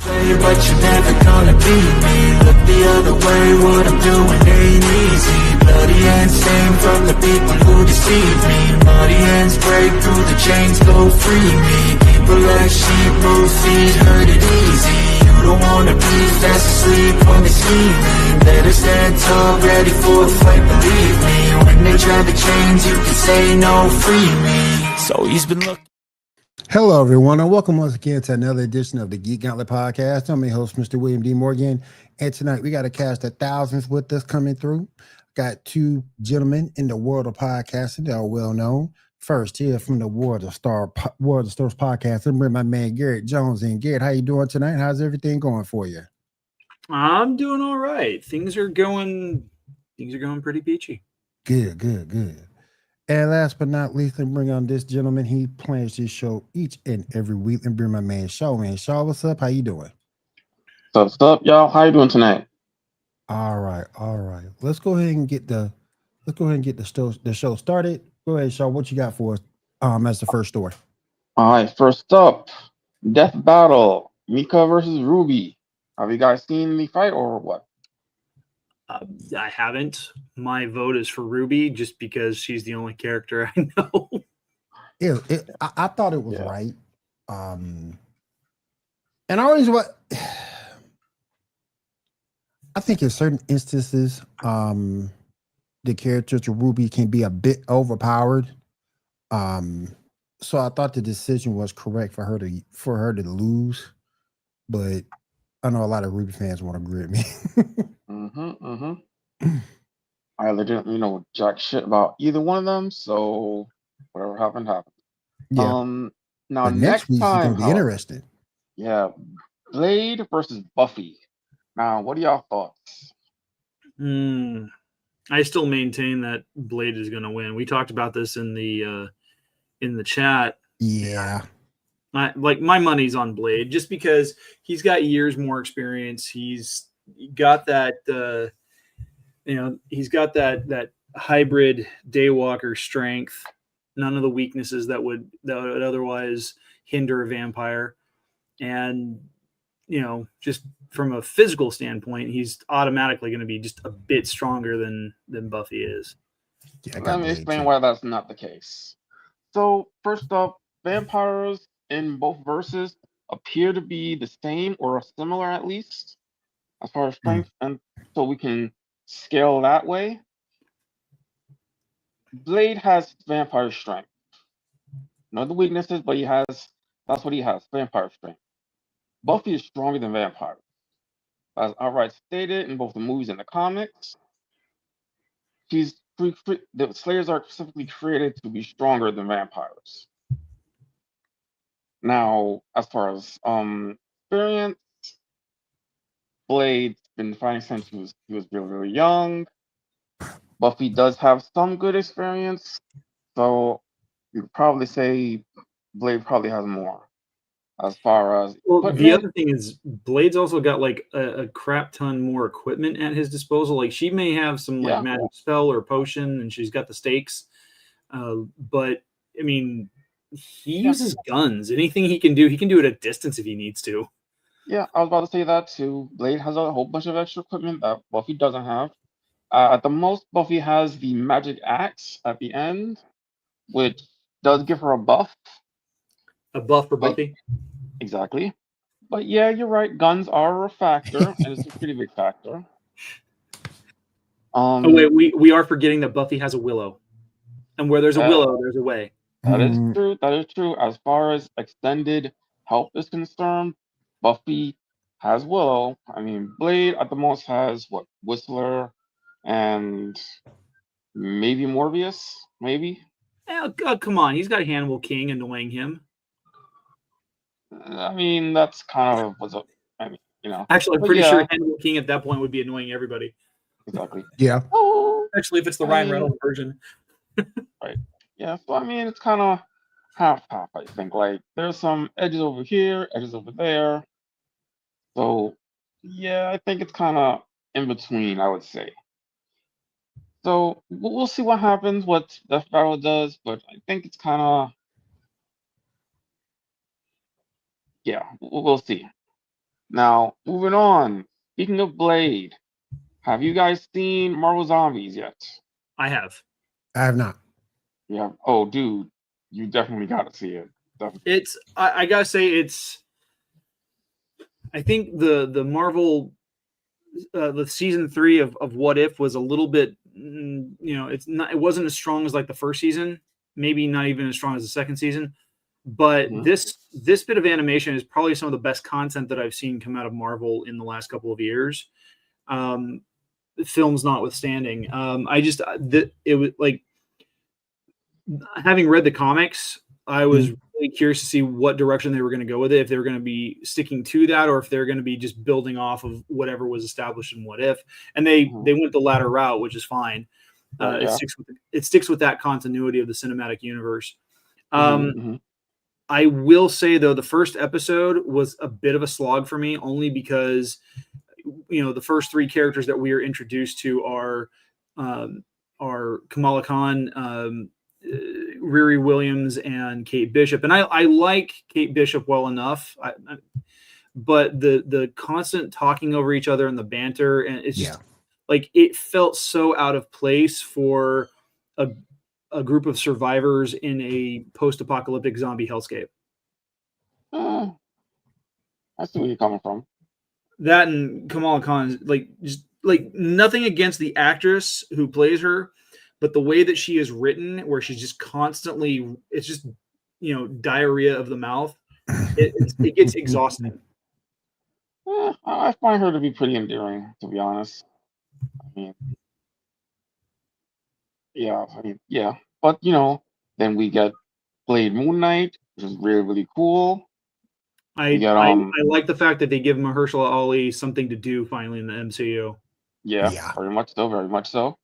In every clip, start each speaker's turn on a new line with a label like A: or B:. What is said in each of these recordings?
A: But you're never gonna beat me. Look the other way, what I'm doing ain't easy. Bloody hands stained from the people who deceive me. Muddy hands break through the chains, go free me. People like sheep move feet, hurt it easy. You don't wanna be fast asleep when they see me. Better stand tall, ready for a fight, believe me. When they try the chains, you can say no, free me. So he's been looking.
B: Hello, everyone, and welcome once again to another edition of the Geek Gauntlet Podcast. I'm your host, Mr. William D. Morgan, and tonight we got a cast of thousands with us coming through. Got two gentlemen in the world of podcasting that are well known. First, here from the World of Stars podcast, I'm bringing my man Garrett Jones in. Garrett, how you doing tonight? How's everything going for you?
C: I'm doing all right. Things are going pretty peachy.
B: Good. And last but not least, and bring on this gentleman. He plans this show each and every week. And bring my man Shaw in. Shaw, what's up? How you doing?
D: What's up, y'all? How you doing tonight?
B: All right. Let's go ahead and get the show started. Go ahead, Shaw. What you got for us? As the first story.
D: All right. First up, Death Battle, Mika versus Ruby. Have you guys seen the fight or what?
C: I haven't. My vote is for Ruby just because she's the only character I know.
B: I thought it was right. And I always I think in certain instances, the character to Ruby can be a bit overpowered. So I thought the decision was correct for her to lose, but I know a lot of Ruby fans won't agree with me.
D: I legitimately know jack shit about either one of them, so whatever happened.
B: Yeah.
D: Now
B: but next week's
D: time,
B: gonna be interesting.
D: Yeah, Blade versus Buffy. Now, what are y'all thoughts?
C: I still maintain that Blade is going to win. We talked about this in the chat.
B: Yeah.
C: My money's on Blade just because he's got years more experience. He's got that he's got that hybrid daywalker strength, none of the weaknesses that would otherwise hinder a vampire. And just from a physical standpoint, he's automatically going to be just a bit stronger than Buffy is.
D: Yeah, let me explain why that's not the case. So first up, vampires in both verses appear to be the same or similar, at least as far as strength, and so we can scale that way. Blade has vampire strength. No the weaknesses, but that's what he has, vampire strength. Buffy is stronger than vampires. As outright stated in both the movies and the comics, the Slayers are specifically created to be stronger than vampires. Now, as far as experience, Blade's been fighting since he was really, really young. Buffy does have some good experience, so you could probably say Blade probably has more. As far as
C: the other thing is, Blade's also got like a crap ton more equipment at his disposal. Like she may have some magic spell or potion, and she's got the stakes. But I mean, he uses guns. Anything he can do it at distance if he needs to.
D: Yeah, I was about to say that too. Blade has a whole bunch of extra equipment that Buffy doesn't have. At the most, Buffy has the magic axe at the end, which does give her a buff.
C: A buff for Buffy?
D: Exactly. But yeah, you're right. Guns are a factor, and it's a pretty big factor.
C: We are forgetting that Buffy has a willow. And where there's a willow, there's a way.
D: That is true. As far as extended help is concerned, Buffy has Willow. I mean, Blade at the most has Whistler and maybe Morbius, maybe.
C: Oh, God, come on. He's got Hannibal King annoying him.
D: I mean, that's kind of
C: Actually, I'm pretty sure Hannibal King at that point would be annoying everybody.
D: Exactly.
B: Yeah.
C: Especially if it's the Ryan Reynolds version.
D: Right. Yeah. So I mean, it's kind of half. I think like there's some edges over here, edges over there. So yeah, I think it's kind of in between, I would say. So we'll see what happens, what Death Battle does, but I think it's kind of, yeah, we'll see. Now, moving on. Speaking of Blade, have you guys seen Marvel Zombies yet?
C: I have.
B: I have not.
D: Yeah. Oh, dude, you definitely got to see it. Definitely.
C: It's I gotta say it's. I think the Marvel the season 3 of What If was a little bit it wasn't as strong as like the first season, maybe not even as strong as the second season, but
D: Mhm.
C: this bit of animation is probably some of the best content that I've seen come out of Marvel in the last couple of years. Films notwithstanding, it was like, having read the comics, I was really curious to see what direction they were going to go with it, if they were going to be sticking to that or if they're going to be just building off of whatever was established in What If. And they went the latter route, which is fine.
D: Yeah.
C: It sticks with that continuity of the cinematic universe.
D: Mhm.
C: I will say, though, the first episode was a bit of a slog for me, only because the first 3 characters that we are introduced to are Kamala Khan, Riri Williams, and Kate Bishop. And I like Kate Bishop well enough, but the constant talking over each other and the banter, and it's just like, it felt so out of place for a group of survivors in a post-apocalyptic zombie hellscape.
D: I see where you're coming from.
C: That and Kamala Khan, just nothing against the actress who plays her, but the way that she is written, where she's just constantly, it's just diarrhea of the mouth. It gets exhausting.
D: I find her to be pretty endearing, to be honest. I mean, yeah. But then we get Blade Moon Knight, which is really, really cool.
C: I like the fact that they give Mahershala Ali something to do finally in the MCU.
D: Yeah, very much so, very much so.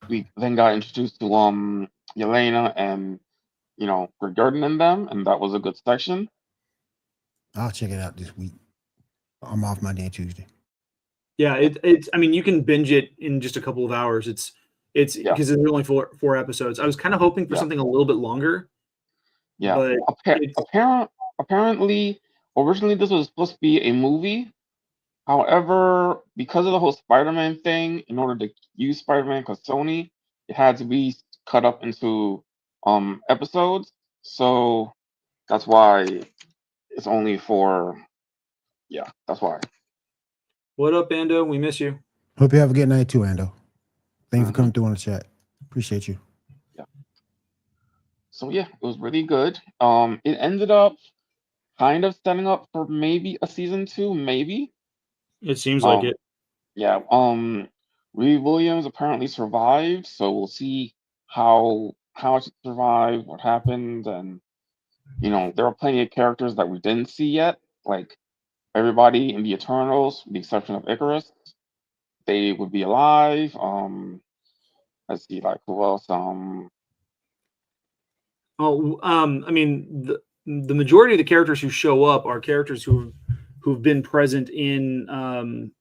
D: We then got introduced to Yelena and Greg Garden and them, and that was a good section.
B: I'll check it out this week. I'm off Monday and Tuesday.
C: Yeah, it's. I mean, you can binge it in just a couple of hours. It's because there's only four episodes. I was kind of hoping for something a little bit longer.
D: Yeah, but apparently, originally this was supposed to be a movie. However, because of the whole Spider-Man thing, in order to use Spider-Man, because Sony, it had to be cut up into episodes. So that's why it's only for. Yeah, that's why.
C: What up, Ando? We miss you.
B: Hope you have a good night too, Ando. Thanks for coming through on the chat. Appreciate you.
D: Yeah. So yeah, it was really good. It ended up kind of setting up for maybe a season 2, maybe.
C: It seems like it.
D: Yeah. Riri Williams apparently survived, so we'll see how she survived, what happened, and there are plenty of characters that we didn't see yet, like everybody in the Eternals, with the exception of Icarus. They would be alive. Let's see, like who else?
C: I mean, the majority of the characters who show up are characters who've been present in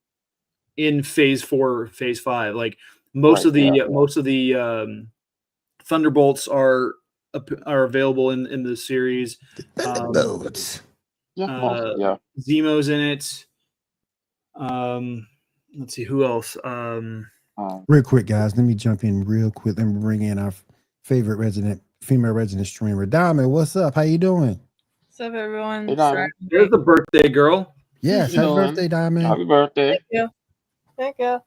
C: phase 4, phase 5. Like most of the Thunderbolts are available in the series.
B: Thunderbolts.
C: Zemo's in it. Let's see who else.
B: Real quick, guys, let me jump in real quick. Let me bring in our favorite female resident streamer, Diamond. What's up? How you doing?
E: What's up, everyone?
D: Hey, Diamond.
C: There's the birthday girl.
B: Yes, happy birthday, Diamond.
D: Happy birthday.
E: Thank you.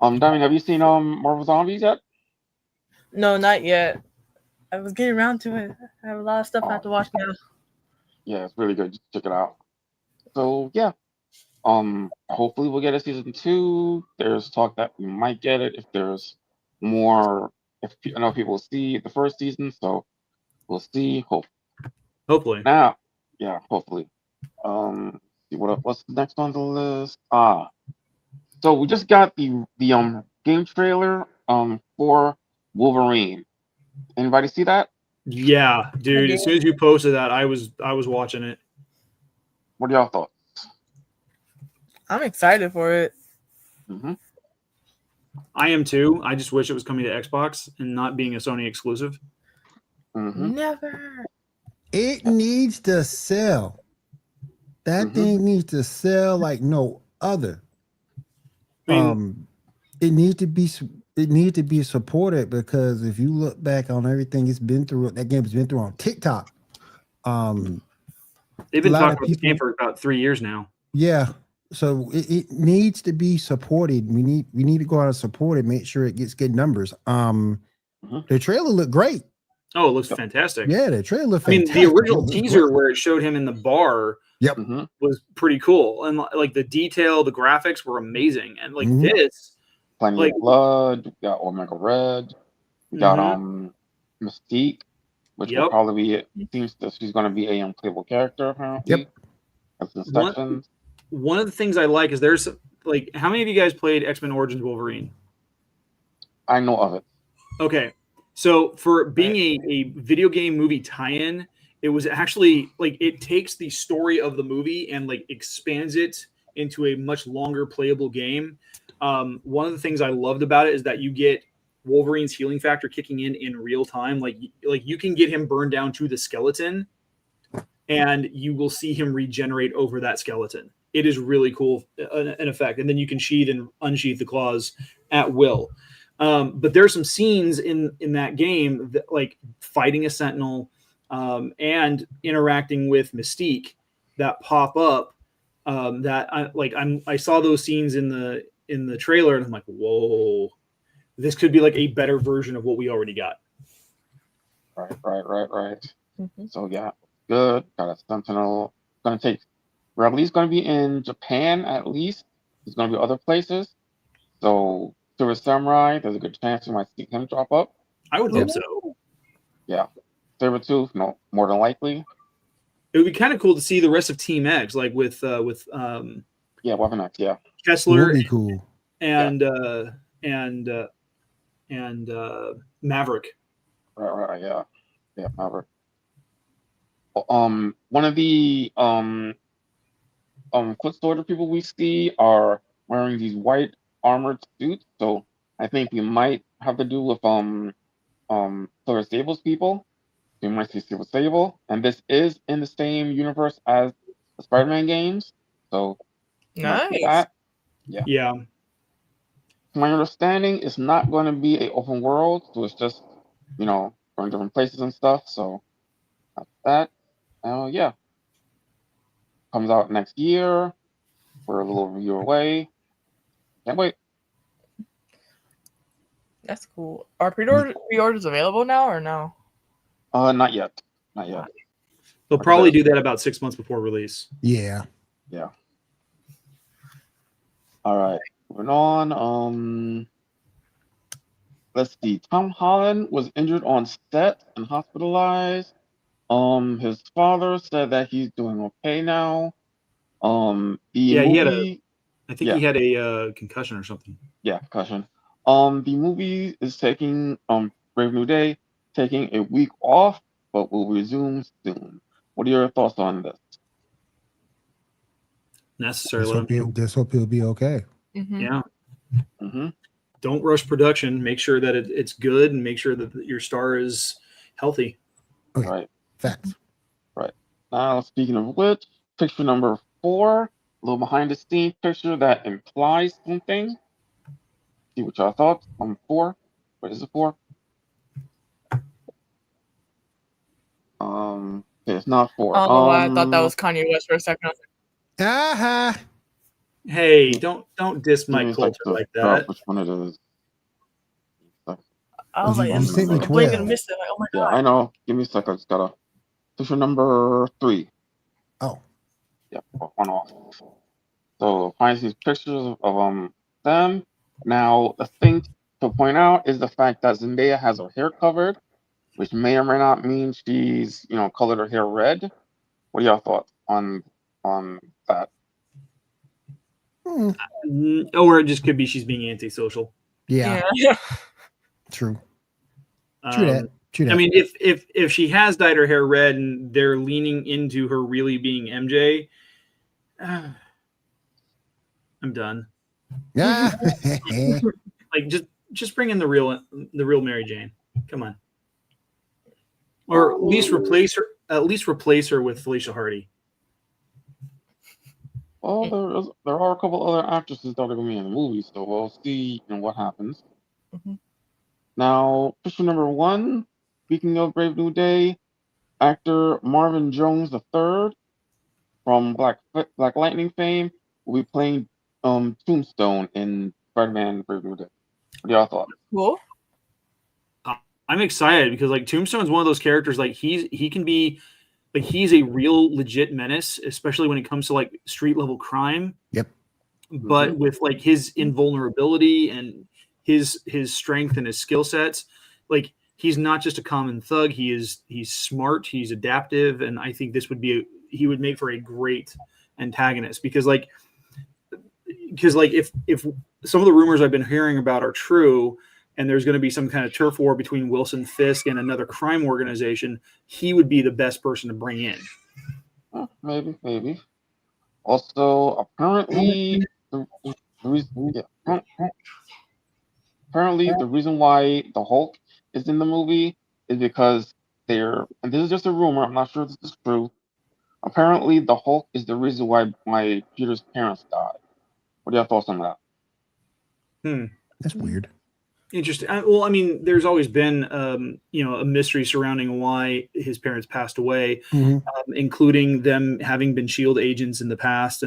D: Diamond, have you seen Marvel Zombies yet?
E: No, not yet. I was getting around to it. I have a lot of stuff I have to watch now.
D: Yeah, it's really good. Just check it out. So yeah. Hopefully we'll get a season 2. There's talk that we might get it if there's more. If I know people see the first season, so we'll see.
C: Hopefully.
D: Now, yeah, hopefully. See what's next on the list? So we just got the game trailer for Wolverine. Anybody see that?
C: Yeah, dude. As soon as you posted that, I was watching it.
D: What are y'all thoughts?
E: I'm excited for it.
C: I am too. I just wish it was coming to Xbox and not being a Sony exclusive.
E: Never.
B: It needs to sell. That thing needs to sell like no other.
C: I mean,
B: It needs to be supported, because if you look back on everything it's been through, that game has been through on TikTok.
C: they've been
B: a lot
C: talking
B: of
C: about this game for about 3 years now.
B: Yeah. So it needs to be supported. We need to go out and support it, make sure it gets good numbers. The trailer looked great.
C: Oh, it looks fantastic.
B: Yeah, the trailer looked
C: I mean,
B: fantastic.
C: the original
B: It looked
C: teaser
B: great.
C: where it showed him in the bar
B: Yep.
C: was pretty cool, and like the detail, the graphics were amazing, and like this,
D: Plenty
C: like
D: of blood. We got Omega Red. We got Mystique, which will probably be it. Seems that she's going to be a playable character apparently.
B: Yep.
D: That's the sections.
C: One of the things I like is there's like, how many of you guys played X-Men Origins Wolverine?
D: I know of it.
C: Okay. So for being a video game movie tie-in, it was actually like, it takes the story of the movie and like expands it into a much longer playable game. One of the things I loved about it is that you get Wolverine's healing factor kicking in real time. Like you can get him burned down to the skeleton and you will see him regenerate over that skeleton. It is really cool, an effect. And then you can sheath and unsheath the claws at will. But there are some scenes in that game that, like fighting a Sentinel and interacting with Mystique, that pop up. That I saw those scenes in the trailer, and I'm like, whoa, this could be like a better version of what we already got.
D: Right. So yeah, good. Got a Sentinel. Gonna take. We're at least going to be in Japan. At least there's going to be other places. So Silver Samurai, there's a good chance you might see him drop up.
C: I would hope so.
D: Yeah. Sabretooth, no, more than likely.
C: It would be kind of cool to see the rest of Team X, like with
D: Weapon X, yeah.
C: Kessler,
B: would be cool.
C: and Maverick.
D: Right, yeah, Maverick. One of the foot soldier people we see are wearing these white armored suits, so I think we might have to do with Silver Sable's people. You might see Silver Sable, and this is in the same universe as the Spider-Man games, so
E: nice.
C: Yeah.
D: My understanding is not going to be an open world, so it's just going different places and stuff. So that's that. Yeah. Comes out next year. We're a little year away. Can't wait.
E: That's cool. Are pre-orders available now or no?
D: Not yet.
C: They'll probably do that about 6 months before release.
B: Yeah.
D: All right. Moving on. Let's see. Tom Holland was injured on set and hospitalized. His father said that he's doing okay now. He had
C: a concussion or something.
D: Yeah, concussion. The movie is taking Brave New Day, taking a week off, but will resume soon. What are your thoughts on this?
C: Necessarily.
B: Just hope he'll be okay.
E: Mm-hmm.
C: Yeah.
D: Mm-hmm.
C: Don't rush production. Make sure that it's good, and make sure that your star is healthy.
B: Okay.
D: Right.
B: Facts.
D: Right. Now, speaking of which, picture number 4, a little behind the scenes picture that implies something. See what y'all thought on 4. What is it for? It's not 4.
E: I don't know why I thought that was Kanye West for a second.
B: Aha.
C: Hey, don't diss my culture like that.
D: Which one it is?
E: I was like,
B: You
E: I'm
B: sent me
E: completely
B: 12.
E: gonna miss it. Like, oh my
D: Yeah,
E: god.
D: I know. Give me a second. I just gotta. Picture number 3.
B: Oh.
D: Yeah, one off. So find these pictures of them. Now the thing to point out is the fact that Zendaya has her hair covered, which may or may not mean she's colored her hair red. What are y'all thoughts on that?
C: Or it just could be she's being antisocial.
B: Yeah.
E: Yeah.
B: True. True that.
C: I mean, if she has dyed her hair red and they're leaning into her really being MJ, I'm done.
B: Yeah.
C: Like just bring in the real Mary Jane. Come on. Or at least replace at least replace her with Felicia Hardy.
D: Well, there are a couple other actresses that are going to be in the movie, so we'll see what happens.
E: Mhm.
D: Now, issue number 1, speaking of Brave New Day, actor Marvin Jones III from Black Lightning fame will be playing Tombstone in Spider-Man Brave New Day. What are y'all thoughts?
E: Cool.
C: I'm excited because like Tombstone's one of those characters, like he can be like he's a real legit menace, especially when it comes to like street level crime.
B: Yep.
C: But with like his invulnerability and his strength and his skill sets, like he's not just a common thug. He's smart, he's adaptive, and I think he would make for a great antagonist because if some of the rumors I've been hearing about are true, and there's going to be some kind of turf war between Wilson Fisk and another crime organization, he would be the best person to bring in.
D: Maybe. Also, apparently, the reason why the Hulk is in the movie is because and this is just a rumor, I'm not sure if this is true. Apparently, the Hulk is the reason why Peter's parents died. What are your thoughts on that?
B: That's weird.
C: Interesting. Well, I mean, there's always been, a mystery surrounding why his parents passed away, including them having been SHIELD agents in the past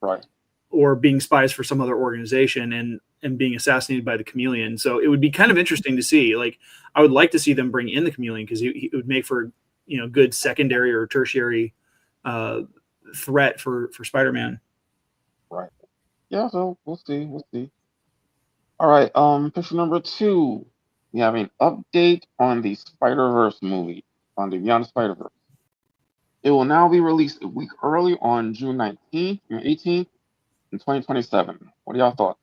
D: Right,
C: or being spies for some other organization and being assassinated by the Chameleon. So it would be kind of interesting to see. Like, I would like to see them bring in the Chameleon because it would make for good secondary or tertiary threat for Spider-Man.
D: Right. Yeah. So we'll see. All right, picture number 2. We have an update on the Spider-Verse movie, on the Beyond the Spider-Verse. It will now be released a week early on June 19th and 18th in 2027. What are y'all thoughts?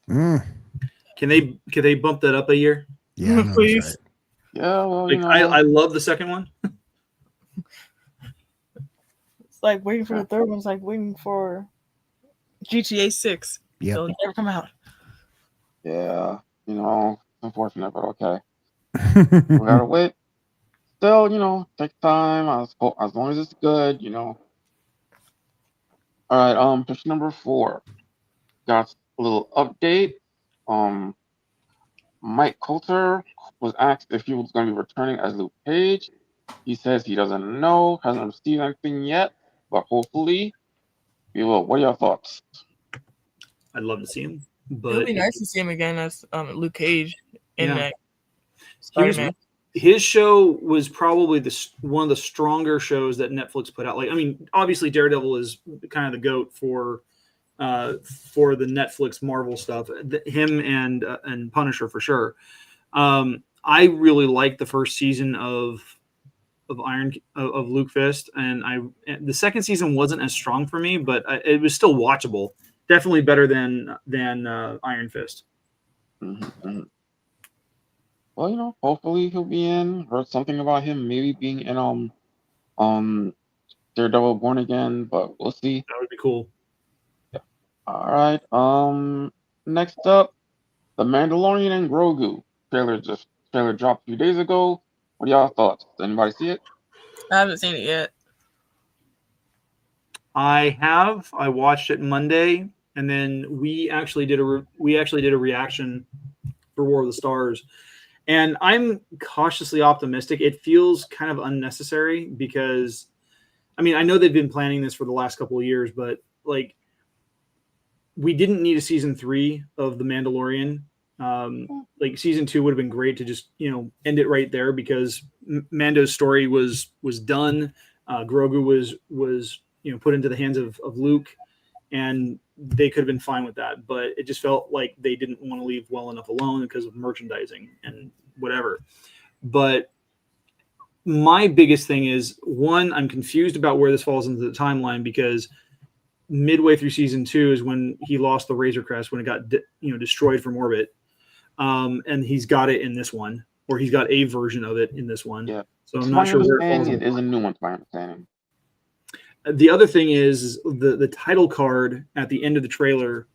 C: Can they bump that up a year?
B: Yeah,
E: please.
B: right.
D: Yeah, well,
C: I love the second one.
E: It's like waiting for the third one. It's like waiting for GTA 6.
B: Yep.
E: It'll never come out.
D: Yeah, unfortunate, but okay. We gotta wait. Still, take time as long as it's good, All right, picture number 4. Got a little update. Mike Coulter was asked if he was going to be returning as Luke Cage. He says he doesn't know, hasn't received anything yet, but hopefully he will. What are your thoughts?
C: I'd love to see him. But
E: it would be nice to see him again as Luke Cage in that Spider-Man.
C: His show was probably one of the stronger shows that Netflix put out. Like, I mean, obviously Daredevil is kind of the GOAT for the Netflix Marvel stuff. Him and Punisher for sure. I really liked the first season of Luke Fist, and the second season wasn't as strong for me, but it was still watchable. Definitely better than Iron Fist.
D: Mm-hmm. Well, hopefully he'll be in. Heard something about him maybe being in Daredevil Born Again, but we'll see.
C: That would be cool.
D: Yeah. All right. Next up, The Mandalorian and Grogu trailer dropped a few days ago. What are y'all thoughts? Does anybody see it?
E: I haven't seen it yet.
C: I have. I watched it Monday, and then we actually did a reaction for War of the Stars, and I'm cautiously optimistic. It feels kind of unnecessary because, I mean, I know they've been planning this for the last couple of years, but like, we didn't need a season 3 of The Mandalorian. Like season 2 would have been great to just end it right there because Mando's story was done. Grogu was put into the hands of Luke, and they could have been fine with that. But it just felt like they didn't want to leave well enough alone because of merchandising and whatever. But my biggest thing is, one, I'm confused about where this falls into the timeline because midway through season 2 is when he lost the Razor Crest when it got destroyed from orbit. And he's got it in this one, or he's got a version of it in this one.
D: Yeah.
C: So I'm not sure where it falls.
D: It is a new one, to my understanding.
C: The other thing is the title card at the end of the trailer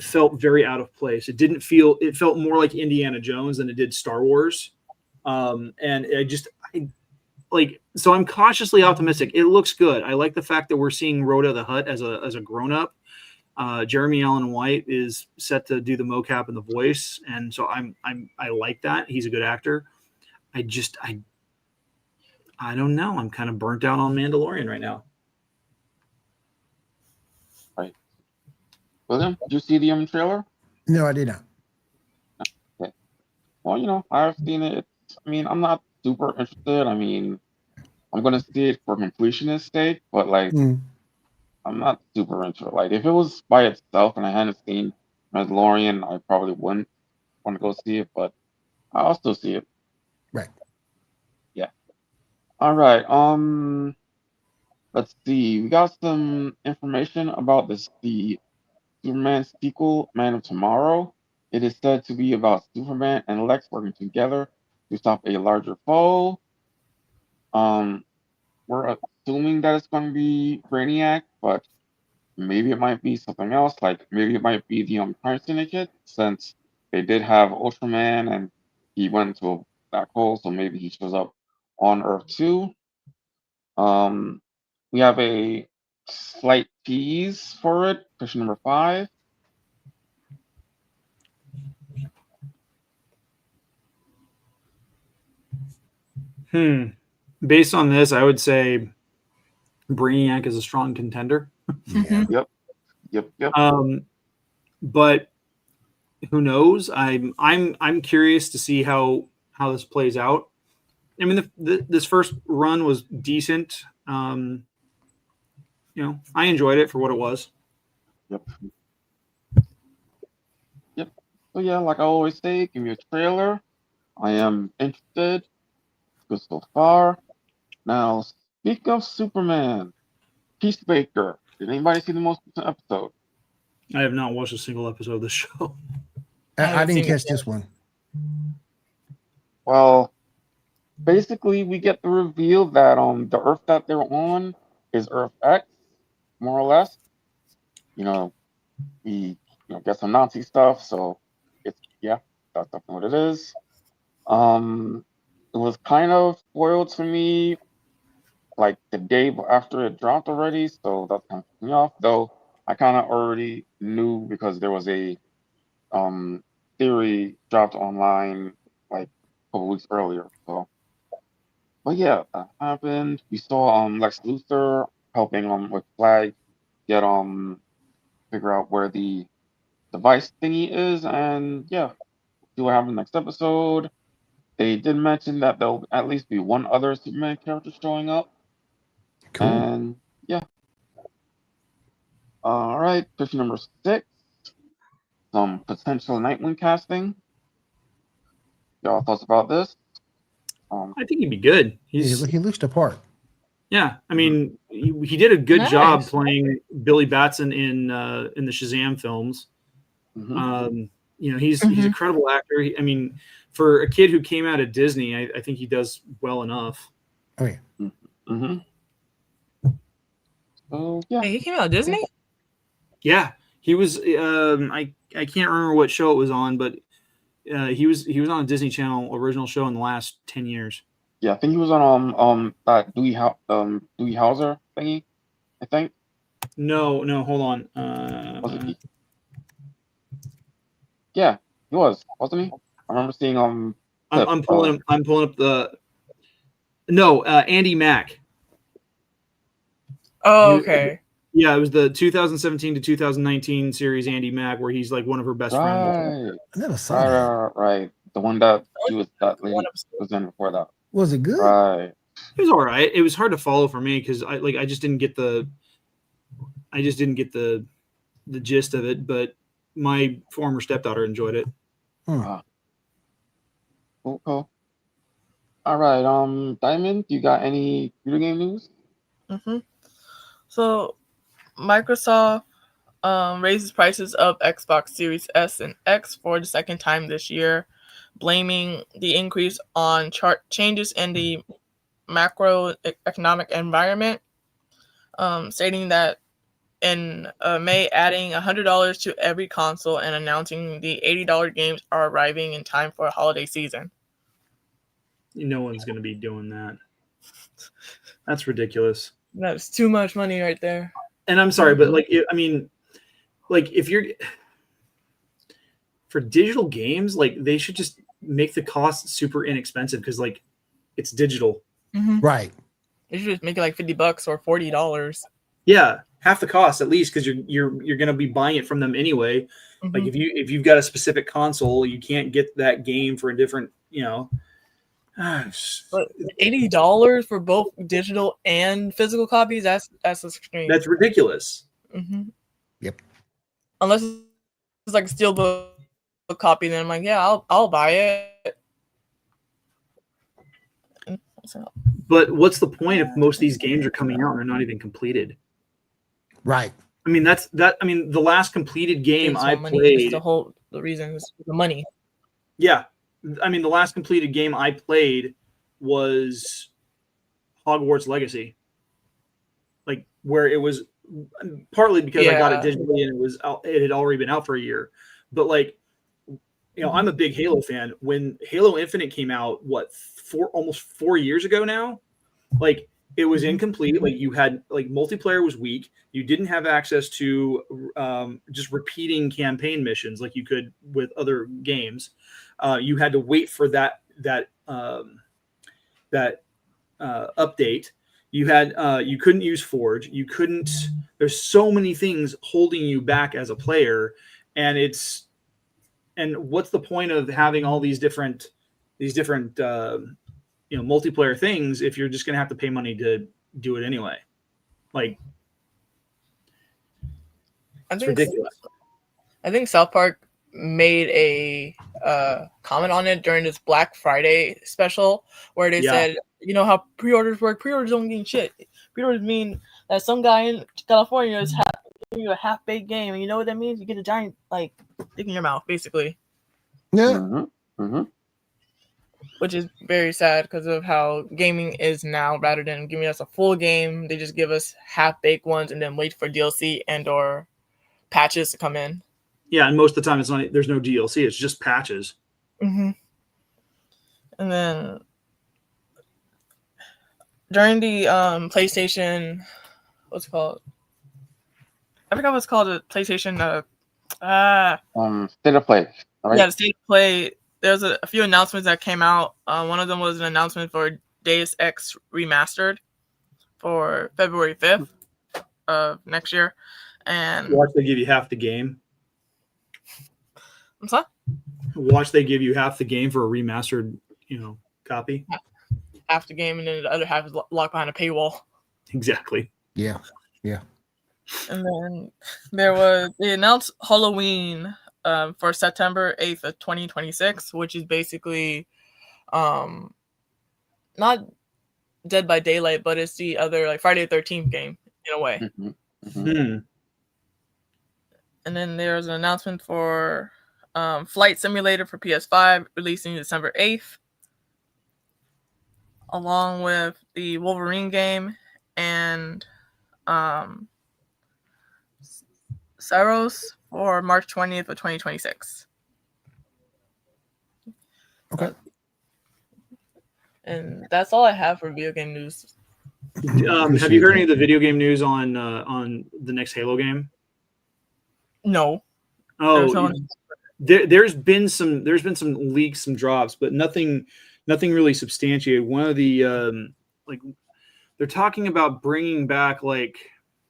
C: felt very out of place. It felt more like Indiana Jones than it did Star Wars. And so I'm cautiously optimistic. It looks good. I like the fact that we're seeing Rhoda the Hutt as a grown up. Jeremy Allen White is set to do the mocap and the voice, and so I like that. He's a good actor. I don't know. I'm kind of burnt out on Mandalorian right now.
D: Right. William, did you see the trailer?
B: No, I did not.
D: Okay. Well, I've seen it. I'm not super interested. I'm gonna see it for completionist sake, but I'm not super into it. Like, if it was by itself and I hadn't seen Mandalorian, I probably wouldn't want to go see it, but I'll still see it.
B: Right.
D: Yeah. All right. Let's see. We got some information about the Superman sequel, Man of Tomorrow. It is said to be about Superman and Lex working together to stop a larger foe. We're assuming that it's going to be Brainiac, but maybe it might be something else. Like, maybe it might be the Crime Syndicate, since they did have Ultraman and he went into a black hole, so maybe he shows up on Earth too. We have a slight tease for it, question number 5.
C: Based on this, I would say Brainiac is a strong contender.
B: Yeah.
D: Yep.
C: But who knows? I'm curious to see how this plays out. I mean, this first run was decent. I enjoyed it for what it was.
D: Yep. So yeah, like I always say, give me a trailer. I am interested. Good so far. Now, speak of Superman, Peacemaker. Did anybody see the most recent episode?
C: I have not watched a single episode of the show.
B: I didn't catch this one.
D: Well, basically, we get the reveal that the Earth that they're on is Earth X, more or less. We get some Nazi stuff, so that's definitely what it is. It was kind of spoiled to me, like the day after it dropped already, so that kind of pissed me off. Though I kind of already knew because there was a theory dropped online like a couple weeks earlier. So, but yeah, that happened. We saw Lex Luthor helping with Flag get figure out where the device thingy is, and yeah, see what happens next episode. They did mention that there'll at least be one other Superman character showing up.
B: Cool.
D: And yeah. All right, question number 6. Some potential Nightwing casting. Y'all thoughts about this?
C: I think he'd be good.
B: He looks the part.
C: Yeah, I mean, he did a good job playing Billy Batson in the Shazam films. He's a credible actor. I mean, for a kid who came out of Disney, I think he does well enough.
B: Oh yeah.
D: Oh yeah.
E: Hey, he came out of Disney?
C: Yeah, he was. I can't remember what show it was on, but he was on a Disney Channel original show in the last 10 years.
D: Yeah, I think he was on that Dewey Hauser thingy, I think.
C: No, hold on.
D: Wasn't he? Yeah, he was, wasn't he? I remember seeing
C: I'm pulling up the. No, Andy Mack.
E: Oh, okay.
C: Yeah, it was the 2017 to 2019 series Andy Mack, where he's like one of her best friends.
B: I never saw that.
D: Right. The one that that lady was in before that.
B: Was it good?
D: Right.
C: It was all right. It was hard to follow for me because I just didn't get the gist of it. But my former stepdaughter enjoyed it.
D: Cool. All right. Diamond, you got any video game news?
E: So, Microsoft raises prices of Xbox Series S and X for the second time this year, blaming the increase on changes in the macroeconomic environment, stating that in May, adding $100 to every console and announcing the $80 games are arriving in time for a holiday season.
C: No one's going to be doing that. That's ridiculous.
E: That's too much money right there.
C: And I'm sorry, but like, if you're for digital games, like they should just make the cost super inexpensive because like it's digital.
B: Right.
E: They should just make it like $50 or $40.
C: Yeah, half the cost at least because you're gonna be buying it from them anyway. Like if you've got a specific console, you can't get that game for a different,
E: But $80 for both digital and physical copies, that's extreme.
C: That's ridiculous.
B: Yep.
E: Unless it's like a steelbook copy, then I'm like, yeah, I'll buy it.
C: But what's the point if most of these games are coming out and they're not even completed?
B: Right.
C: I mean, the last completed game I played.
E: The reason is the money.
C: Yeah. I mean, the last completed game I played was Hogwarts Legacy. Like, where it was partly because I got it digitally and it had already been out for a year. But like, I'm a big Halo fan. When Halo Infinite came out, almost 4 years ago now, like it was incomplete. Like you had multiplayer was weak. You didn't have access to just repeating campaign missions like you could with other games. You had to wait for that update. You couldn't use Forge. There's so many things holding you back as a player, and what's the point of having all these different multiplayer things if you're just going to have to pay money to do it anyway? Like, it's ridiculous.
E: I think South Park made a comment on it during this Black Friday special where they said, how pre-orders work. Pre-orders don't mean shit. Pre-orders mean that some guy in California is giving you a half-baked game, and you know what that means? You get a giant dick in your mouth, basically.
B: Yeah.
E: Which is very sad because of how gaming is now. Rather than giving us a full game, they just give us half-baked ones and then wait for DLC and or patches to come in.
C: Yeah, and most of the time there's no DLC. It's just patches.
E: And then during the PlayStation, what's it called? I forgot what's called the PlayStation.
D: State of Play. Right?
E: Yeah, the State of Play. There's a few announcements that came out. One of them was an announcement for Deus Ex Remastered for February 5th of next year. And
C: watch they give you half the game.
E: I'm sorry?
C: Watch they give you half the game for a remastered, copy.
E: Half the game, and then the other half is locked behind a paywall.
C: Exactly.
B: Yeah.
E: And then they announced Halloween for September 8th of 2026, which is basically not Dead by Daylight, but it's the other like Friday the 13th game in a way. And then there's an announcement for Flight Simulator for PS5 releasing December 8th, along with the Wolverine game and Saros for March 20th of 2026.
B: Okay.
E: And that's all I have for video game news.
C: Have you heard any of the video game news on the next Halo game?
E: No.
C: Oh, there's been some leaks, some drops, but nothing really substantiated. One of the they're talking about bringing back I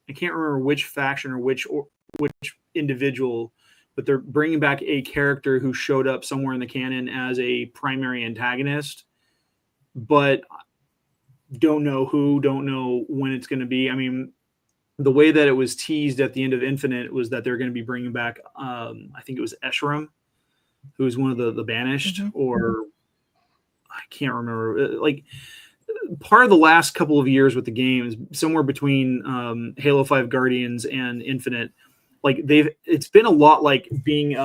C: can't remember which faction or which individual, but they're bringing back a character who showed up somewhere in the canon as a primary antagonist, but don't know when it's going to be. I mean, the way that it was teased at the end of Infinite was that they're going to be bringing back, I think it was Escharum, who was one of the Banished, or I can't remember. Part of the last couple of years with the games, somewhere between Halo 5 Guardians and Infinite, it's been a lot like being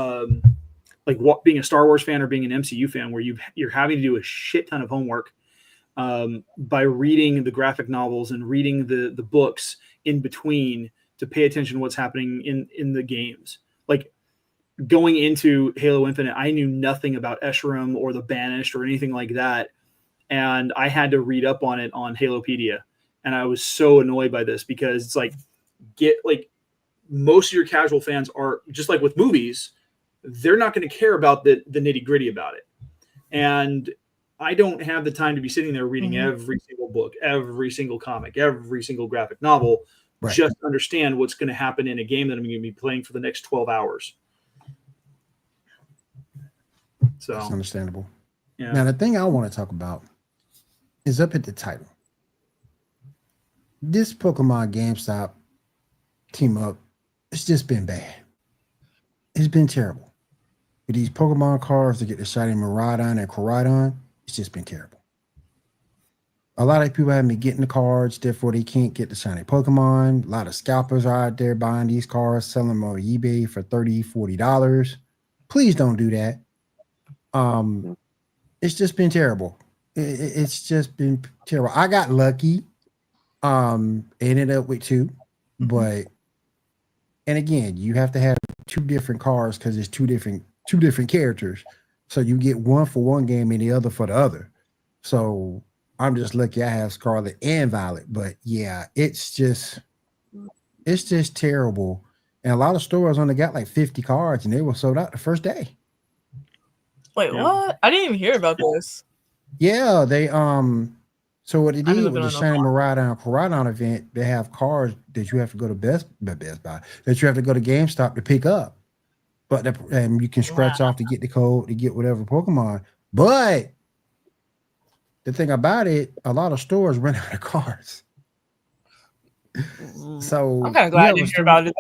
C: being a Star Wars fan or being an MCU fan, where you're having to do a shit ton of homework by reading the graphic novels and reading the books in between to pay attention to what's happening in the games. Like going into Halo Infinite, I knew nothing about Escharum or the Banished or anything like that. and I had to read up on it on Halopedia, and I was so annoyed by this because it's like most of your casual fans are just like with movies, they're not going to care about the nitty gritty about it, and I don't have the time to be sitting there reading every single book, every single comic, every single graphic novel, just to understand what's going to happen in a game that I'm going to be playing for the next 12 hours. So
B: that's understandable.
C: Yeah.
B: Now, the thing I want to talk about is up at the title. This Pokemon GameStop team up, it's just been bad. It's been terrible. With these Pokemon cards to get the shiny Miraidon and Koraidon, it's just been terrible. A lot of people haven't been getting the cards, therefore they can't get the shiny Pokemon. A lot of scalpers are out there buying these cards, selling them on eBay for $30, $40. Please don't do that. It's just been terrible. It's just been terrible. I got lucky. Ended up with 2, but and again, you have to have 2 different cards because it's two different characters. So you get one for one game and the other for the other. So I'm just lucky I have Scarlet and Violet. But yeah, it's just terrible. And a lot of stores only got like 50 cards and they were sold out the first day.
E: Wait, what? I didn't even hear about this.
B: Yeah, they so what they did with the Shiny Miraidon and Koraidon event, they have cards that you have to go to Best Buy, that you have to go to GameStop to pick up. But you can scratch off to get the code to get whatever Pokemon. But the thing about it, a lot of stores run out of cards. So
E: I'm kind of glad I didn't hear about it.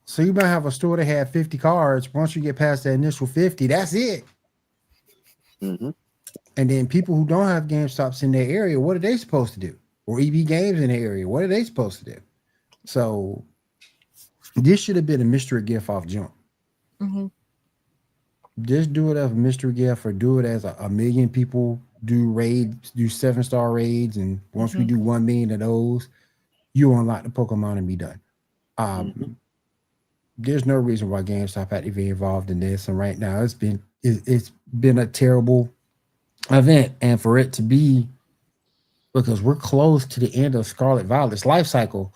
B: So you might have a store that had 50 cards. Once you get past the initial 50, that's it.
D: Mm-hmm.
B: And then people who don't have GameStops in their area, what are they supposed to do? Or EB Games in their area, what are they supposed to do? So this should have been a mystery gift off jump. Just do it as a mystery gift, or do it as a million people do raids, do 7-star raids, and once we do 1 million of those, you unlock the Pokemon and be done. There's no reason why GameStop had to be involved in this, and right now it's been a terrible event, and for it to be, because we're close to the end of Scarlet Violet's life cycle,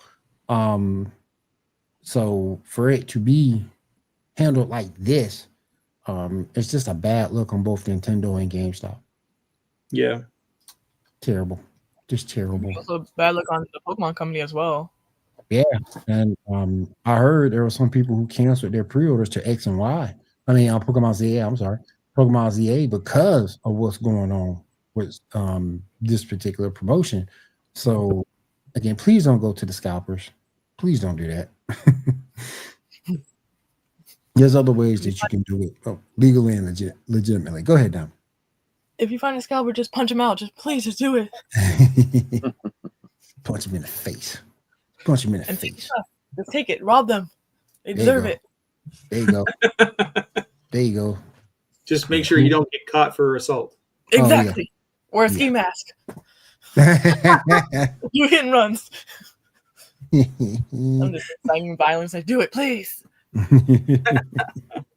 B: so for it to be handled like this, it's just a bad look on both Nintendo and GameStop.
C: Yeah,
B: terrible, just terrible.
E: Also, bad look on the Pokemon company as well.
B: Yeah, and I heard there were some people who canceled their pre-orders to X and Y. I mean, Pokemon ZA. I'm sorry, Pokemon ZA, because of what's going on with this particular promotion. So again, please don't go to the scalpers. Please don't do that. There's other ways that you can do it legally and legitimately. Go ahead, Dom.
E: If you find a scalper, just punch him out. Just do it.
B: Punch him in the face. Punch him in the face.
E: Just take it. Rob them. They deserve it.
B: There you go. There you go.
C: Just make sure you don't get caught for assault.
E: Exactly. Wear a ski mask. You hit and runs. I'm just inciting violence. I do it, please.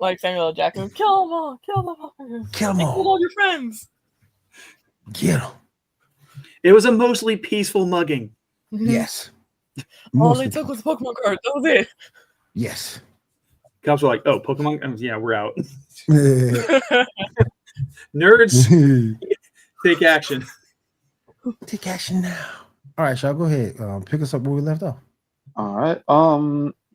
E: Like Samuel L. Jackson. Kill them all. Kill them all.
B: Kill them all.
E: Kill all your friends.
B: Get them.
C: It was a mostly peaceful mugging.
B: Yes.
E: All they took was Pokemon cards. That was it.
B: Yes.
C: Cops were like, "Oh, Pokemon? Yeah, we're out." Nerds, take action.
B: Take action now. All right, Shaw, go ahead. Pick us up where we left off.
D: All right.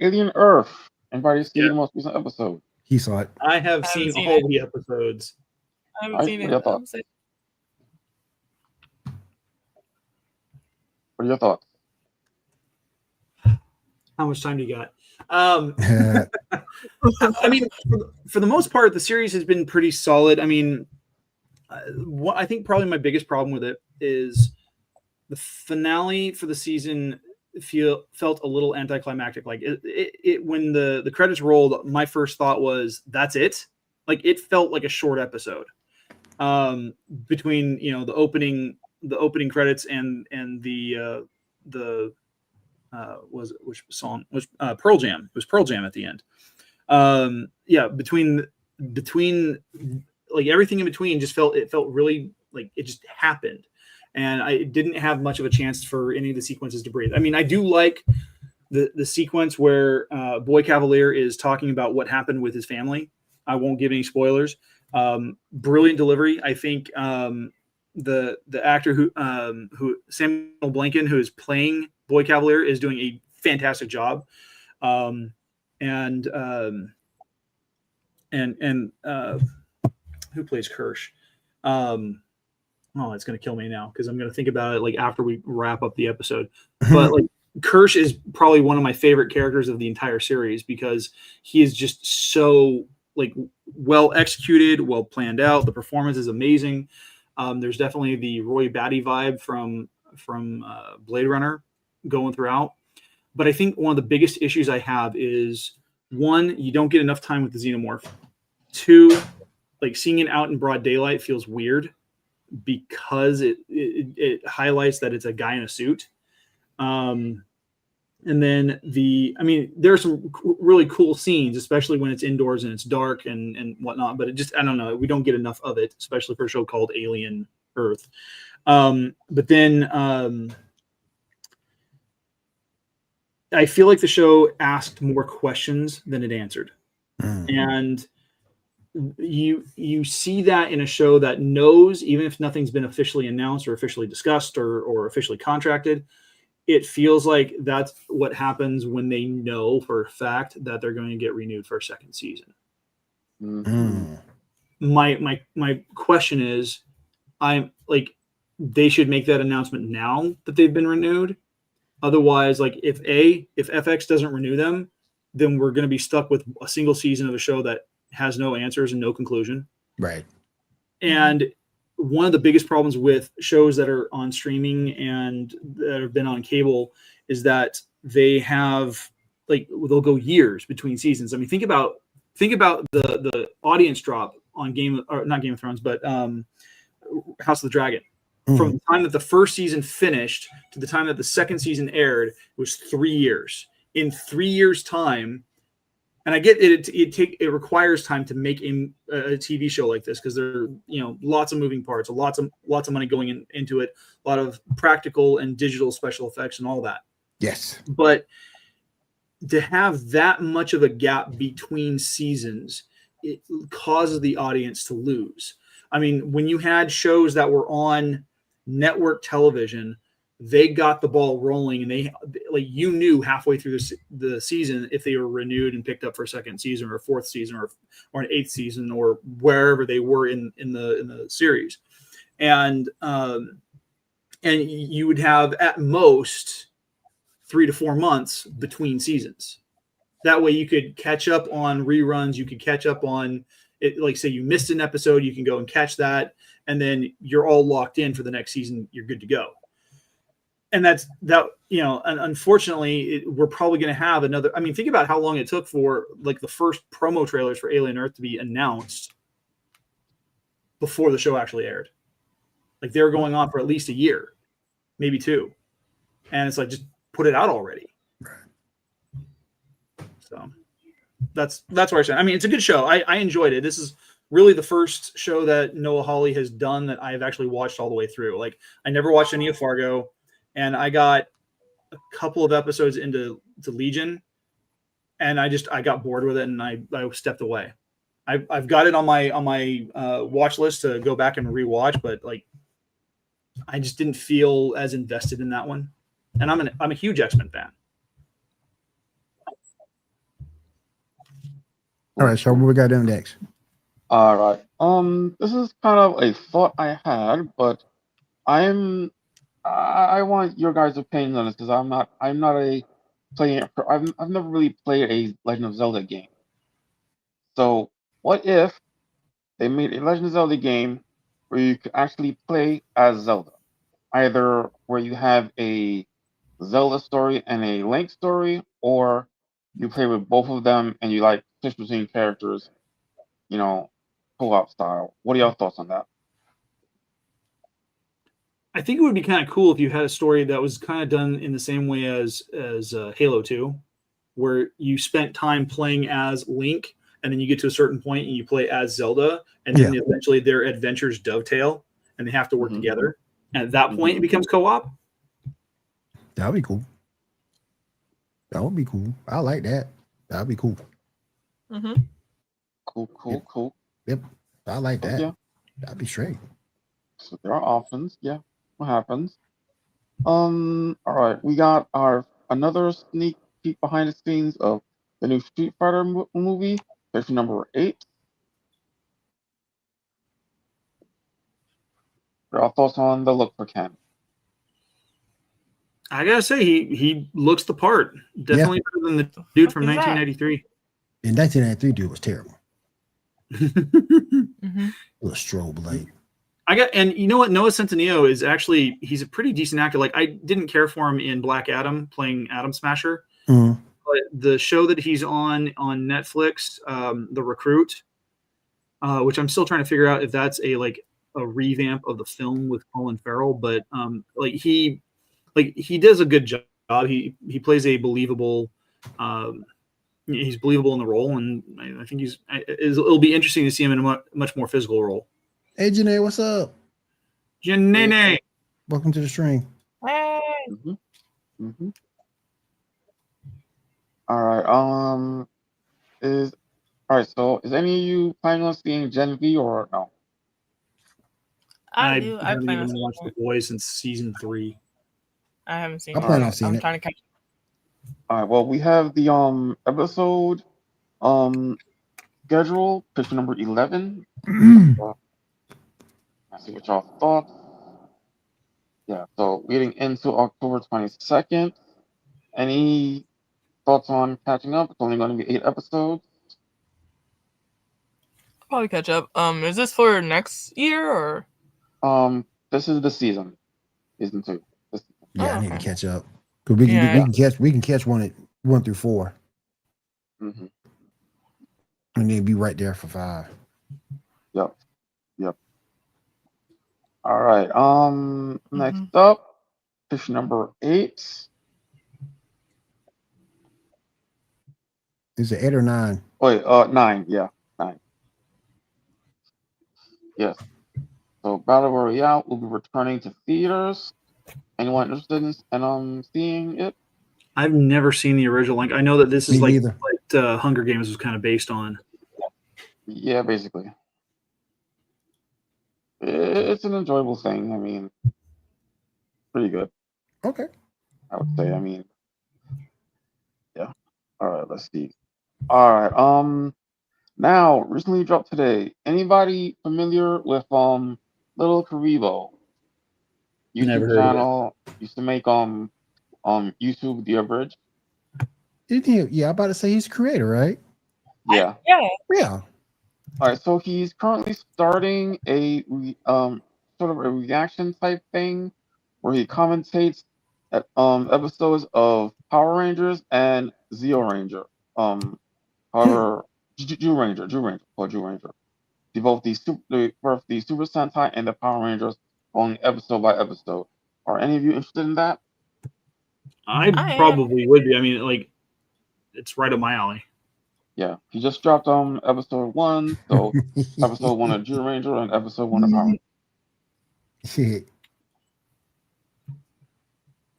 D: Alien Earth. Anybody see the most recent episode?
B: He saw it.
C: I have seen all the episodes.
E: I haven't seen it.
D: What are your thoughts?
C: How much time do you got? I mean, for the most part, the series has been pretty solid. I mean, I think probably my biggest problem with it is the finale for the season felt a little anticlimactic. Like it when the credits rolled, my first thought was, that's it. Like it felt like a short episode. Between the opening credits and the which song was Pearl Jam. It was Pearl Jam at the end. Between like everything in between just felt really like it just happened. And I didn't have much of a chance for any of the sequences to breathe. I mean, I do like the sequence where Boy Cavalier is talking about what happened with his family. I won't give any spoilers. Brilliant delivery. I think the actor who Samuel Blanken, who is playing Boy Cavalier, is doing a fantastic job. And who plays Kirsch? Oh, it's going to kill me now because I'm going to think about it like after we wrap up the episode. But like Kirsch is probably one of my favorite characters of the entire series because he is just so like well executed, well planned out. The performance is amazing. There's definitely the Roy Batty vibe from Blade Runner going throughout. But I think one of the biggest issues I have is, one, you don't get enough time with the xenomorph. Two, like seeing it out in broad daylight feels weird because it highlights that it's a guy in a suit. And then there are some really cool scenes, especially when it's indoors and it's dark and whatnot, but I don't know. We don't get enough of it, especially for a show called Alien Earth. But then I feel like the show asked more questions than it answered. And you see that in a show that knows, even if nothing's been officially announced or officially discussed or officially contracted, it feels like that's what happens when they know for a fact that they're going to get renewed for a second season. My question is, I'm like, they should make that announcement now that they've been renewed. Otherwise, like if FX doesn't renew them, then we're going to be stuck with a single season of a show that has no answers and no conclusion.
B: Right.
C: And one of the biggest problems with shows that are on streaming and that have been on cable is that they have they'll go years between seasons. I mean, think about the audience drop on not Game of Thrones, but House of the Dragon. From the time that the first season finished to the time that the second season aired was 3 years. In 3 years' time, and I get it requires time to make a TV show like this because there are lots of moving parts, lots of money going into it, a lot of practical and digital special effects and all that.
B: Yes,
C: but to have that much of a gap between seasons, it causes the audience to lose. I mean, when you had shows that were on network television, they got the ball rolling, and they you knew halfway through the season if they were renewed and picked up for a second season or a fourth season or an eighth season or wherever they were in the series, and you would have at most 3 to 4 months between seasons. That way you could catch up on reruns. You could catch up on it. Like say you missed an episode, you can go and catch that. And then you're all locked in for the next season. You're good to go. And and unfortunately, we're probably going to have another. I mean, think about how long it took for like the first promo trailers for Alien Earth to be announced before the show actually aired. Like they were going on for at least a year, maybe 2. And it's like, just put it out already. So that's where I stand. I mean, it's a good show. I enjoyed it. This is really the first show that Noah Hawley has done that I've actually watched all the way through. Like I never watched any of Fargo, and I got a couple of episodes into Legion, and I got bored with it, and I stepped away. I've got it on my watch list to go back and rewatch, but like I just didn't feel as invested in that one. And I'm a huge X-Men fan.
B: All right, so what we got down next?
D: All right. This is kind of a thought I had, but I want your guys' opinion on this because I'm not a player. I've never really played a Legend of Zelda game. So what if they made a Legend of Zelda game where you could actually play as Zelda, either where you have a Zelda story and a Link story, or you play with both of them and you like switch between characters, co-op style. What are your thoughts on that?
C: I think it would be kind of cool if you had a story that was kind of done in the same way as Halo 2, where you spent time playing as Link, and then you get to a certain point and you play as Zelda, and then eventually their adventures dovetail, and they have to work
D: Mhm.
C: together. And at that point, it becomes co-op.
B: That'd be cool. That would be cool. I like that. That'd be cool.
E: Mm-hmm.
D: Cool.
B: Yep. I like that.
D: Yeah.
B: That'd be straight.
D: So there are options. Yeah. What happens? All right. We got another sneak peek behind the scenes of the new Street Fighter movie, version number 8. What are your thoughts on the look for Ken?
C: I gotta say, he looks the part. Definitely better than the dude from
E: Fuck is that?
C: 1993.
B: In 1993, dude was terrible.
E: Mm-hmm.
B: Little strobe light.
C: And you know what? Noah Centineo is actually, he's a pretty decent actor. Like, I didn't care for him in Black Adam playing Atom Smasher,
B: Mhm.
C: but the show that he's on Netflix, The Recruit, which I'm still trying to figure out if that's a revamp of the film with Colin Farrell, but he does a good job. He plays a believable. He's believable in the role, and I think it'll be interesting to see him in a much more physical role.
B: Hey, Janae, what's up?
C: Janene.
B: Welcome to the stream.
E: Hey.
D: Mm-hmm. All right. So is any of you planning on seeing Gen V or no?
E: I do. I
C: haven't
E: plan
C: even
E: on
C: watched
E: seeing
C: The
E: it.
C: Boys since season 3.
E: I haven't seen
B: I
E: it.
B: plan
E: yet.
B: on seeing
E: I'm
B: it.
E: trying to catch.
D: All right. Well, we have the episode schedule, picture number 11. Let's see what y'all thought. Yeah. So leading into October 22nd. Any thoughts on catching up? It's only going to be 8 episodes.
E: Probably catch up. Is this for next year or?
D: This is the season 2.
B: Yeah, I need to
E: okay.
B: catch up. Cause we can catch 1 through 4,
D: Mm-hmm.
B: and then be right there for 5.
D: Yep. All right. Next
E: Mm-hmm.
D: up, picture number 8.
B: Is it 8 or 9?
D: Wait, 9. Yeah, 9. Yes. So Battle Royale will be returning to theaters. Anyone interested in seeing it?
C: I've never seen the original. Like, I know that this is
B: Me neither.
C: like Hunger Games was kind of based on.
D: Yeah, basically. It's an enjoyable thing. I mean, pretty good,
B: Okay.
D: I would say. I mean, yeah. All right, let's see. All right. Now, recently dropped today. Anybody familiar with Little Karibo?
C: Never
D: YouTube
C: heard of it.
D: channel used to make YouTube The Abridged.
B: Yeah, I'm about to say he's a creator, right?
D: Yeah.
B: Yeah.
D: All right, so he's currently starting a sort of a reaction type thing where he commentates at episodes of Power Rangers and Zeo Ranger. However, Jew Ranger, Jew Ranger. Both the Super Sentai and the Power Rangers going episode by episode. Are any of you interested in that?
C: I
E: I am.
C: probably would be. I mean, like, it's right up my alley.
D: Yeah, he just dropped episode 1, so episode 1 of Jew Ranger and episode 1 of Power Rangers.
B: Shit.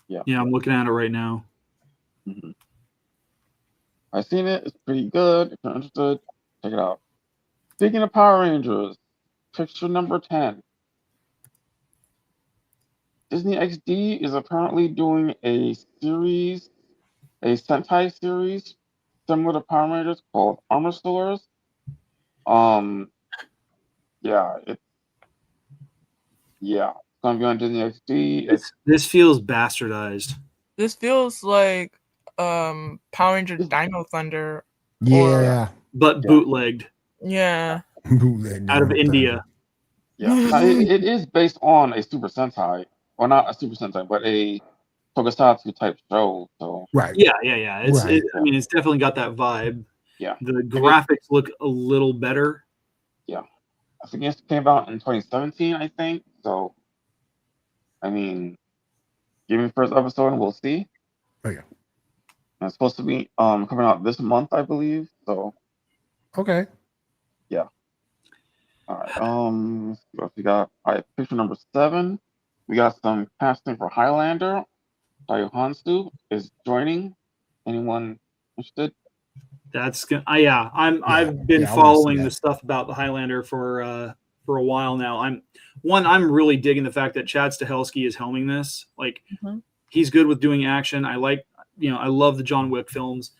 C: Yeah, I'm looking at it right now.
D: Mm-hmm. I've seen it. It's pretty good. If you're interested, check it out. Speaking of Power Rangers, picture number 10. Disney XD is apparently doing a series, a Sentai series, similar to Power Rangers called Armor Stores. It's gonna be on Disney XD.
C: This feels bastardized.
E: This feels like Power Ranger Dino Thunder.
B: Yeah.
C: But bootlegged
E: Yeah.
C: out of India.
D: Yeah, it is based on a Super Sentai, or not a Super Sentai, but a Tokusatsu type show. So
B: Right.
C: Yeah. I mean, it's definitely got that vibe.
D: yeah,
C: The graphics look a little better.
D: yeah. I think it came out in 2017, I think. So, I mean, give me the first episode and we'll see.
B: Oh, yeah.
D: And it's supposed to be coming out this month, I believe. So
B: Okay.
D: yeah. All right. What else we got? All right. Picture number 7. We got some casting for Highlander. Tayo Hansu is joining. Anyone interested?
C: That's good. Yeah, I've been
B: yeah, I wanna see
C: following
B: that.
C: the stuff about the Highlander for a while now. I'm really digging the fact that Chad Stahelski is helming this. Like, he's good with doing action. I love the John Wick films.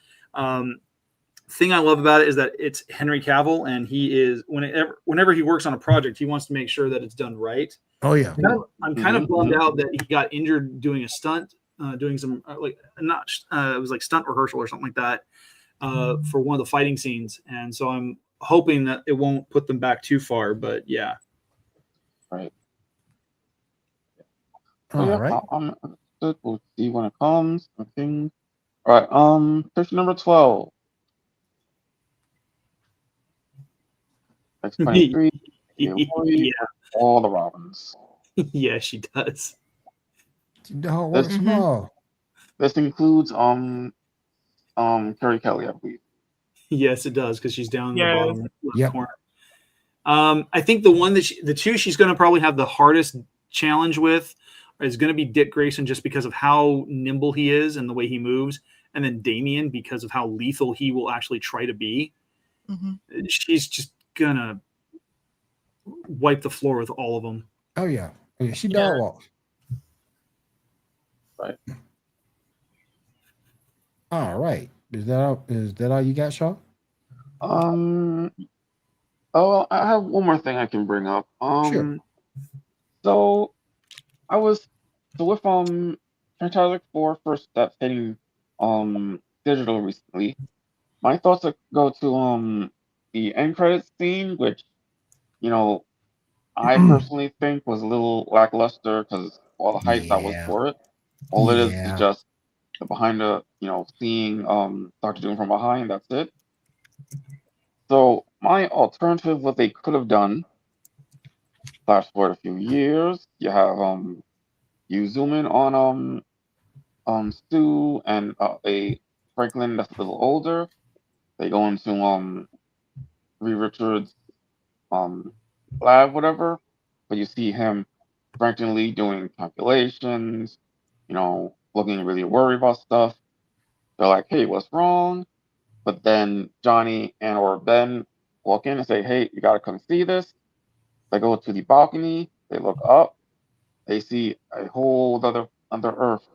C: Thing I love about it is that it's Henry Cavill, and he is whenever he works on a project, he wants to make sure that it's done right.
B: Oh yeah.
C: I'm kind of bummed out that he got injured doing a stunt, doing some it was like stunt rehearsal or something like that for one of the fighting scenes, and so I'm hoping that it won't put them back too far. But yeah,
D: Right.
B: All right.
D: I'm interested. We'll see when it comes. Okay. All right. Picture number 12. X-23.
C: yeah,
D: All the Robins.
C: yeah, she does.
B: Dog works small.
D: This includes Carrie Kelly, I believe.
C: Yes, it does, because she's down in the bottom left
B: Yep.
C: corner. I think the two she's going to probably have the hardest challenge with is going to be Dick Grayson, just because of how nimble he is and the way he moves, and then Damien because of how lethal he will actually try to be. She's just gonna wipe the floor with all of them.
B: Oh yeah. She dog walks.
D: Right.
B: All right. Is that all you got, Shaw?
D: Oh, well, I have one more thing I can bring up.
B: Sure.
D: So with Fantastic Four First Steps hitting digital recently, my thoughts go to the end credits scene, which I personally think was a little lackluster because all the hype that was for it. All it is just the behind the seeing Doctor Doom from behind. That's it. So my alternative, what they could have done, flash forward a few years, you have you zoom in on Stu and a Franklin that's a little older. They go into Reed Richards' lab, whatever, but you see him frantically doing calculations, looking really worried about stuff. They're like, "Hey, what's wrong?" But then Johnny or Ben walk in and say, "Hey, you gotta come see this." They go to the balcony. They look up. They see a whole other Earth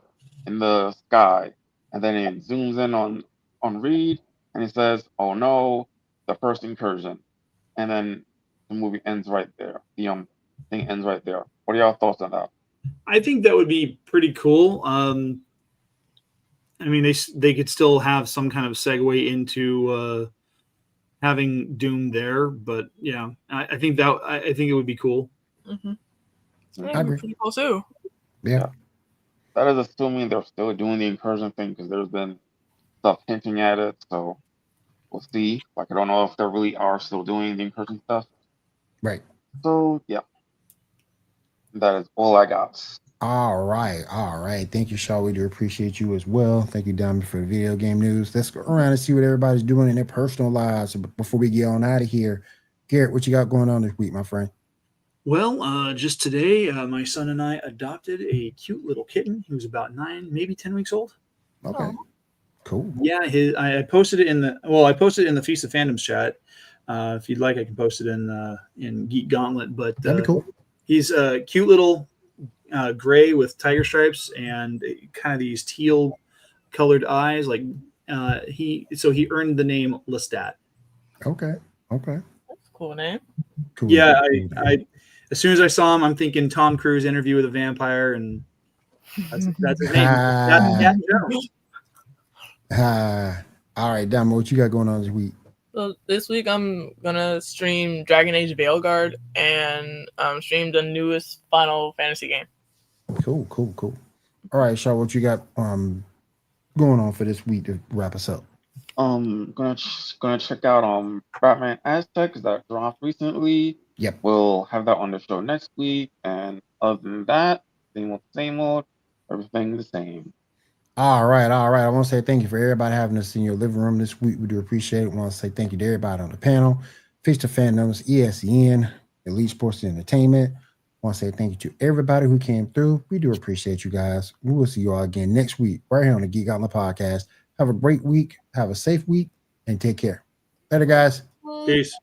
D: in the sky, and then it zooms in on Reed, and he says, "Oh no, the first incursion," and then the movie ends right there. The thing ends right there. What are y'all thoughts on that?
C: I think that would be pretty cool. I mean, they could still have some kind of segue into having Doom there, but yeah, I think it would be cool.
B: I agree.
E: Pretty cool too.
B: Yeah.
D: That is assuming they're still doing the incursion thing, because there's been stuff hinting at it. So we'll see. Like, I don't know if they really are still doing the incursion stuff.
B: Right.
D: So yeah, that is all I got.
B: All right. Thank you, Shaw. We do appreciate you as well. Thank you, Diamond, for the video game news. Let's go around and see what everybody's doing in their personal lives. But before we get on out of here, Garrett, what you got going on this week, my friend?
C: Well, just today, my son and I adopted a cute little kitten. He was about 9, maybe 10 weeks old.
B: Okay. Cool.
C: Yeah, I posted it in the Feast of Fandoms chat. If you'd like, I can post it in Geek Gauntlet. But
B: That'd be cool.
C: He's a cute little gray with tiger stripes and kind of these teal colored eyes. Like he earned the name Lestat.
B: Okay.
E: That's a cool name.
B: Cool.
C: Yeah, I as soon as I saw him, I'm thinking Tom Cruise Interview with a Vampire, and that's his name.
B: All right, Damo, what you got going on this week?
E: So this week I'm gonna stream Dragon Age Veilguard and stream the newest Final Fantasy game.
B: Cool. All right, Shaw, what you got going on for this week to wrap us up?
D: Gonna check out Batman Aztec, that dropped recently.
B: Yep.
D: We'll have that on the show next week. And other than that, same old, everything the same.
B: All right. I want to say thank you for everybody having us in your living room this week. We do appreciate it. I want to say thank you to everybody on the panel, Feast of Fandoms, ESEN, Elite Sports Entertainment. I want to say thank you to everybody who came through. We do appreciate you guys. We will see you all again next week right here on the Geek Gauntlet Podcast. Have a great week. Have a safe week and take care. Later, guys.
C: Peace.